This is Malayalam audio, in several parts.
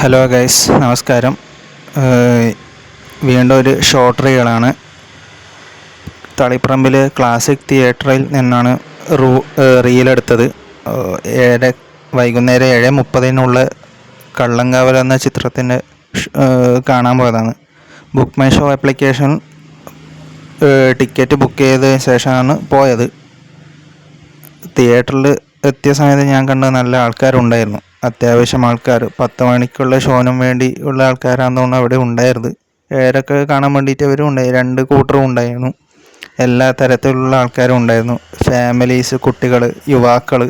ഹലോ ഗൈസ്, നമസ്കാരം. വീണ്ടും ഒരു ഷോർട്ട് റീലാണ്. തളിപ്പറമ്പിൽ ക്ലാസിക് തിയേറ്ററിൽ നിന്നാണ് റീലെടുത്തത്. വൈകുന്നേരം 7:30 കള്ളങ്കാവൽ എന്ന ചിത്രത്തിൻ്റെ കാണാൻ പോയതാണ്. Book my show application ticket book ചെയ്തതിന് ശേഷമാണ് പോയത്. തിയേറ്ററിൽ എത്തിയ സമയത്ത് ഞാൻ കണ്ട നല്ല ആൾക്കാരുണ്ടായിരുന്നു. അത്യാവശ്യം ആൾക്കാർ 10 മണിക്കുള്ള ഷോനും വേണ്ടി ഉള്ള ആൾക്കാരാണെന്ന് തോന്നുന്നു അവിടെ ഉണ്ടായിരുന്നത്. ഏരൊക്കെ കാണാൻ വേണ്ടിയിട്ട് അവരും ഉണ്ടായി, 2 കൂട്ടറും ഉണ്ടായിരുന്നു. എല്ലാ തരത്തിലുള്ള ആൾക്കാരും ഉണ്ടായിരുന്നു. ഫാമിലീസ്, കുട്ടികൾ, യുവാക്കൾ,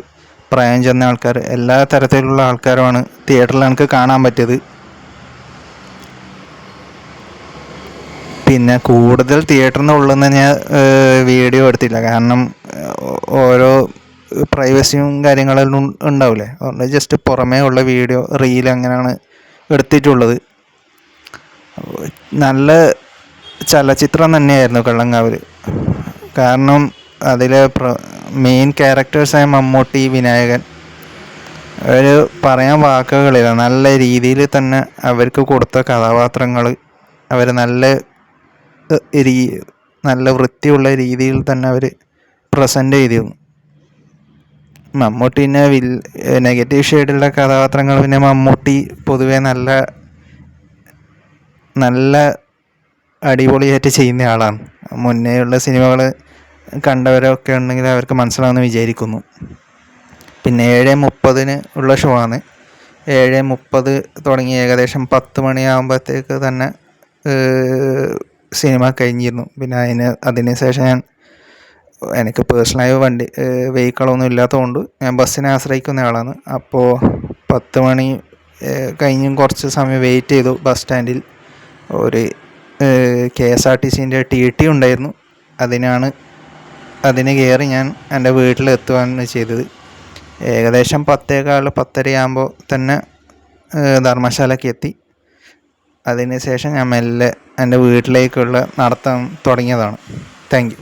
പ്രായം ചെന്ന ആൾക്കാർ, എല്ലാ തരത്തിലുള്ള ആൾക്കാരുമാണ് തിയേറ്ററിൽ എനിക്ക് കാണാൻ പറ്റിയത്. പിന്നെ കൂടുതൽ തിയേറ്ററിൽ നിന്ന് ഉള്ളിൽ നിന്ന് ഞാൻ വീഡിയോ എടുത്തില്ല, കാരണം ഓരോ പ്രൈവസിയും കാര്യങ്ങളെല്ലാം ഉണ്ടാവില്ലേ. അതുകൊണ്ട് ജസ്റ്റ് പുറമേ ഉള്ള വീഡിയോ റീൽ അങ്ങനെയാണ് എടുത്തിട്ടുള്ളത്. നല്ല ചലച്ചിത്രം തന്നെയായിരുന്നു കള്ളങ്കാവൽ. കാരണം അതിലെ മെയിൻ ക്യാരക്ടേഴ്സായ മമ്മൂട്ടി, വിനായകൻ, അവർ പറയാൻ വാക്കുകളില്ല. നല്ല രീതിയിൽ തന്നെ അവർക്ക് കൊടുത്ത കഥാപാത്രങ്ങൾ അവർ നല്ല വൃത്തിയുള്ള രീതിയിൽ തന്നെ അവർ പ്രസൻറ്റ് ചെയ്തിരുന്നു. മമ്മൂട്ടീനെ നെഗറ്റീവ് ഷെയ്ഡുള്ള കഥാപാത്രങ്ങൾ പിന്നെ മമ്മൂട്ടി പൊതുവെ നല്ല അടിപൊളിയായിട്ട് ചെയ്യുന്ന ആളാണ്. മുന്നേയുള്ള സിനിമകൾ കണ്ടവരൊക്കെ ഉണ്ടെങ്കിൽ അവർക്ക് മനസ്സിലാവുമെന്ന് വിചാരിക്കുന്നു. പിന്നെ 7:30 ഉള്ള ഷോ ആണ്. 7:30 തുടങ്ങി ഏകദേശം 10 മണിയാകുമ്പോഴത്തേക്ക് തന്നെ സിനിമ കഴിഞ്ഞിരുന്നു. പിന്നെ അതിന് ശേഷം എനിക്ക് പേഴ്സണലായി വെഹിക്കിളൊന്നും ഇല്ലാത്തതുകൊണ്ട് ഞാൻ ബസ്സിനെ ആശ്രയിക്കുന്ന ആളാണ്. അപ്പോൾ 10 മണി കഴിഞ്ഞും കുറച്ച് സമയം വെയിറ്റ് ചെയ്തു ബസ് സ്റ്റാൻഡിൽ. ഒരു KSRTCൻ്റെ TT ഉണ്ടായിരുന്നു. അതിന് കയറി ഞാൻ എൻ്റെ വീട്ടിലെത്തുകയാണ് ചെയ്തത്. ഏകദേശം 10:15, 10:30 ആകുമ്പോൾ തന്നെ ധർമ്മശാലയ്ക്ക് എത്തി. അതിന് ശേഷം ഞാൻ മെല്ലെ എൻ്റെ വീട്ടിലേക്കുള്ള നടത്തം തുടങ്ങിയതാണ്. Thank you.